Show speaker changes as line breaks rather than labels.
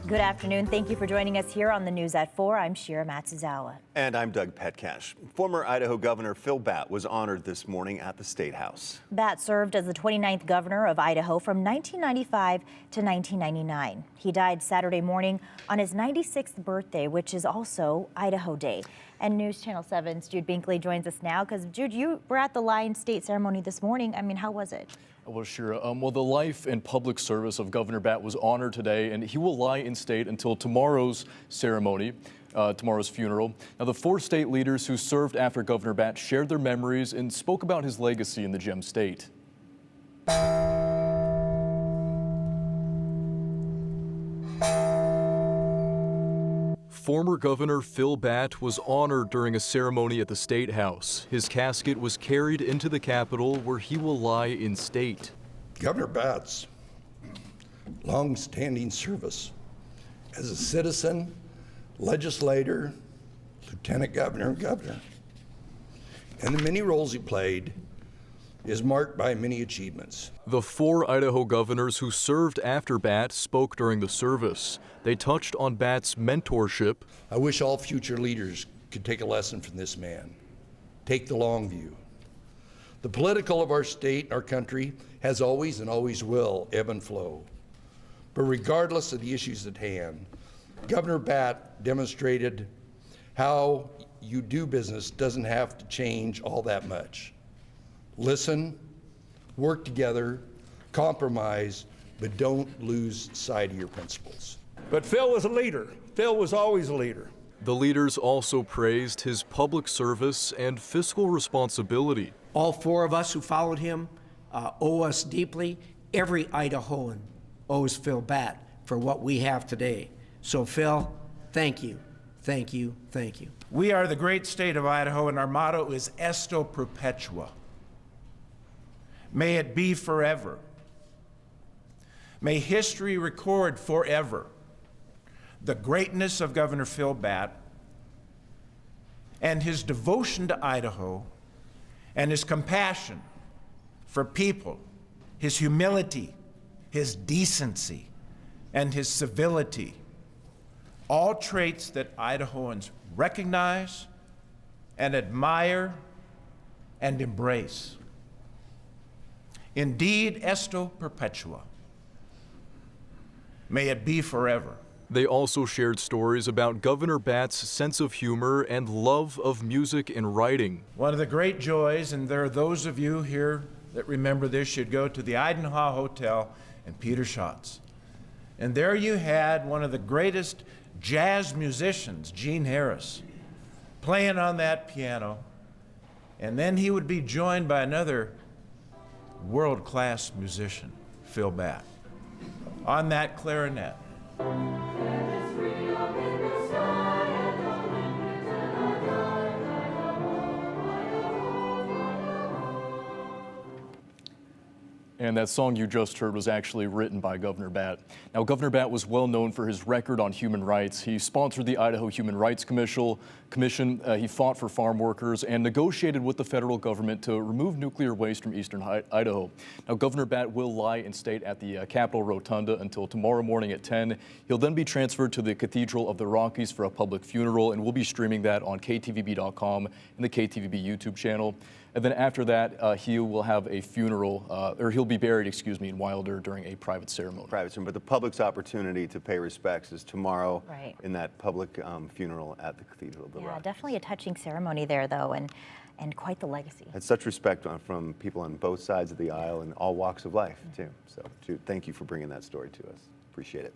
Good afternoon. Thank you for joining us here on the News at 4. I'm Shira Matsuzawa.
And I'm Doug Petcash. Former Idaho Governor Phil Batt was honored this morning at the State House.
Batt served as the 29th governor of Idaho from 1995 to 1999. He died Saturday morning on his 96th birthday, which is also Idaho Day. And News Channel 7's Jude Binkley joins us now because, Jude, you were at the Lion State ceremony this morning. I mean, how was it?
Well, sure. Well, the life and public service of Governor Batt was honored today, and he will lie in state until tomorrow's ceremony, tomorrow's funeral. Now, the 4 state leaders who served after Governor Batt shared their memories and spoke about his legacy in the Gem State. Former Governor Phil Batt was honored during a ceremony at the State House. His casket was carried into the Capitol, where he will lie in state.
Governor Batt's long-standing service as a citizen, legislator, lieutenant governor, and governor, and the many roles he played is marked by many achievements.
The 4 Idaho governors who served after Batt spoke during the service. They touched on Batt's mentorship.
I wish all future leaders could take a lesson from this man. Take the long view. The political of our state and our country has always and always will ebb and flow. But regardless of the issues at hand, Governor Batt demonstrated how you do business doesn't have to change all that much. Listen, work together, compromise, but don't lose sight of your principles.
But Phil was a leader. Phil was always a leader.
The leaders also praised his public service and fiscal responsibility.
All 4 of us who followed him owe us deeply. Every Idahoan owes Phil Batt for what we have today. So Phil, thank you, thank you, thank you.
We are the great state of Idaho, and our motto is Esto Perpetua. May it be forever. May history record forever the greatness of Governor Phil Batt and his devotion to Idaho and his compassion for people, his humility, his decency, and his civility, all traits that Idahoans recognize and admire and embrace. Indeed, Esto Perpetua. May it be forever.
They also shared stories about Governor Batt's sense of humor and love of music and writing.
One of the great joys, and there are those of you here that remember this, should go to the Idaho Hotel in Peter Schatz. And there you had one of the greatest jazz musicians, Gene Harris, playing on that piano. And then he would be joined by another world-class musician, Phil Batt, on that clarinet.
And that song you just heard was actually written by Governor Batt. Now, Governor Batt was well known for his record on human rights. He sponsored the Idaho Human Rights Commission. He fought for farm workers and negotiated with the federal government to remove nuclear waste from eastern Idaho. Now, Governor Batt will lie in state at the Capitol Rotunda until tomorrow morning at 10. He'll then be transferred to the Cathedral of the Rockies for a public funeral, and we'll be streaming that on ktvb.com and the KTVB YouTube channel. And then after that, he will have a funeral, or he'll be buried, in Wilder during a private ceremony.
But the public's opportunity to pay respects is tomorrow in that public funeral at the Cathedral of the Rockies.
Yeah, definitely a touching ceremony there, though, and quite the legacy.
Had such respect from people on both sides of the aisle and all walks of life, too. So, thank you for bringing that story to us. Appreciate it.